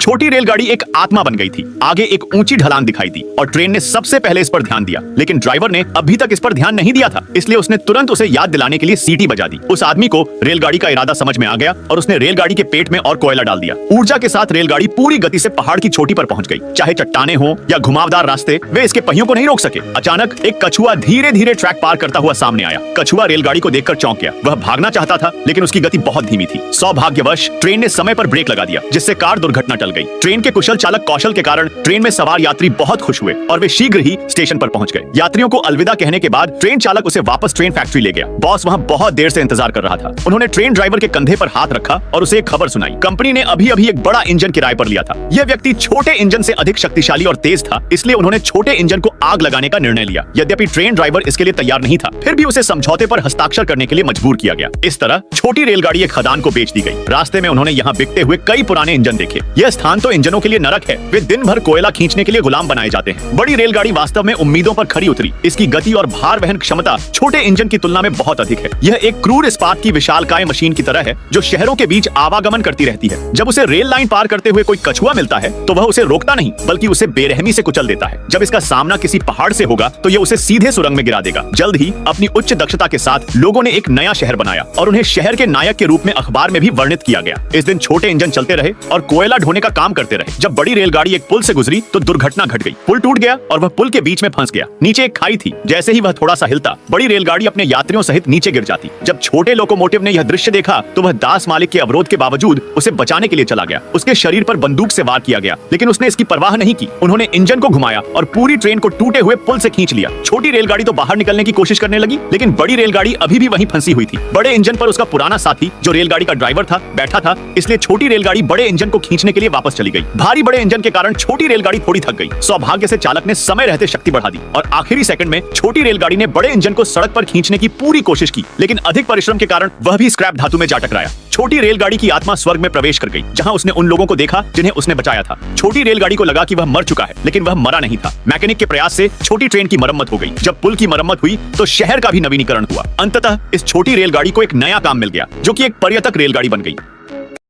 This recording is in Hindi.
छोटी रेलगाड़ी एक आत्मा बन गई थी। आगे एक ऊंची ढलान दिखाई दी और ट्रेन ने सबसे पहले इस पर ध्यान दिया, लेकिन ड्राइवर ने अभी तक इस पर ध्यान नहीं दिया था, इसलिए उसने तुरंत उसे याद दिलाने के लिए सीटी बजा दी। उस आदमी को रेलगाड़ी का इरादा समझ में आ गया और उसने रेलगाड़ी के पेट में और कोयला डाल दिया। ऊर्जा के साथ रेलगाड़ी पूरी गति से पहाड़ की चोटी पर पहुंच गई। चाहे चट्टाने हो या घुमावदार रास्ते, वे इसके पहियों को नहीं रोक सके। अचानक एक कछुआ धीरे धीरे ट्रैक पार करता हुआ सामने आया। कछुआ रेलगाड़ी को देखकर चौंक गया। वह भागना चाहता था, लेकिन उसकी गति बहुत धीमी थी। सौभाग्यवश ट्रेन ने समय पर ब्रेक लगा दिया, जिससे कार दुर्घटना टल गई। ट्रेन के कुशल चालक कौशल के कारण ट्रेन में सवार यात्री बहुत खुश हुए और वे शीघ्र ही स्टेशन पर पहुंच गए। यात्रियों को अलविदा कहने के बाद ट्रेन चालक उसे वापस ट्रेन फैक्ट्री ले गया। बॉस वहां बहुत देर से इंतजार कर रहा था। उन्होंने ट्रेन ड्राइवर के कंधे पर हाथ रखा और उसे एक खबर सुनाई। कंपनी ने अभी अभी एक बड़ा इंजन किराए पर लिया था। यह व्यक्ति छोटे इंजन से अधिक शक्तिशाली और तेज था, इसलिए उन्होंने छोटे इंजन को आग लगाने का निर्णय लिया। यद्यपि ट्रेन ड्राइवर इसके लिए तैयार नहीं था, फिर भी उसे समझौते पर हस्ताक्षर करने के लिए मजबूर किया गया। इस तरह छोटी रेलगाड़ी एक खदान को बेच दी गई। रास्ते में उन्होंने यहाँ बिकते हुए कई पुराने इंजन देखे। यह स्थान तो इंजनों के लिए नरक है। वे दिन भर कोयला खींचने के लिए गुलाम बनाए जाते हैं। बड़ी रेलगाड़ी वास्तव में उम्मीदों पर खरी उतरी। इसकी गति और भार वहन क्षमता छोटे इंजन की तुलना में बहुत अधिक है। यह एक क्रूर इस्पात की विशालकाय मशीन की तरह है, जो शहरों के बीच आवागमन करती रहती है। जब उसे रेल लाइन पार करते हुए कोई कछुआ मिलता है, तो वह उसे रोकता नहीं, बल्कि उसे बेरहमी से कुचल देता है। जब इसका सामना किसी पहाड़ से होगा, तो यह उसे सीधे सुरंग में गिरा देगा। जल्द ही अपनी उच्च दक्षता के साथ लोगों ने एक नया शहर बनाया और उन्हें शहर के नायक के रूप में अखबार में भी वर्णित किया गया। इस दिन छोटे इंजन चलते रहे और कोयला ढोने का काम करते रहे। जब बड़ी रेलगाड़ी एक पुल से गुजरी, तो दुर्घटना घट गई। पुल टूट गया और वह पुल के बीच में फंस गया। नीचे एक खाई थी। जैसे ही वह थोड़ा सा हिलता, बड़ी रेलगाड़ी अपने यात्रियों सहित नीचे गिर जाती। जब छोटे लोकोमोटिव ने यह दृश्य देखा, तो वह दास मालिक के अवरोध के बावजूद उसे बचाने के लिए चला गया। उसके शरीर पर बंदूक से वार किया गया, लेकिन उसने इसकी परवाह नहीं की। उन्होंने इंजन को घुमाया और पूरी ट्रेन को टूटे हुए पुल से खींच लिया। छोटी रेलगाड़ी तो बाहर निकलने की कोशिश करने लगी, लेकिन बड़ी रेलगाड़ी अभी भी वहीं फंसी हुई थी। बड़े इंजन पर उसका पुराना साथी, जो रेलगाड़ी का ड्राइवर था, बैठा था, इसलिए छोटी रेलगाड़ी बड़े इंजन को खींचने के लिए वापस चली गई। भारी बड़े इंजन के कारण छोटी रेलगाड़ी थोड़ी थक गई। सौभाग्य से चालक ने समय रहते शक्ति बढ़ा दी और आखिरी सेकंड में छोटी रेलगाड़ी ने बड़े इंजन को सड़क पर खींचने की पूरी कोशिश की, लेकिन अधिक परिश्रम के कारण वह भी स्क्रैप धातु में जा टकराया। छोटी रेलगाड़ी की आत्मा स्वर्ग में प्रवेश कर गई, जहां उसने उन लोगों को देखा जिन्हें उसने बचाया था। छोटी रेलगाड़ी को लगा कि वह मर चुका है, लेकिन वह मरा नहीं था। मैकेनिक के प्रयास से छोटी ट्रेन की मरम्मत हो गई। जब पुल की मरम्मत हुई, तो शहर का भी नवीनीकरण हुआ। अंततः इस छोटी रेलगाड़ी को एक नया काम मिल गया, जो कि एक पर्यटक रेलगाड़ी बन गई।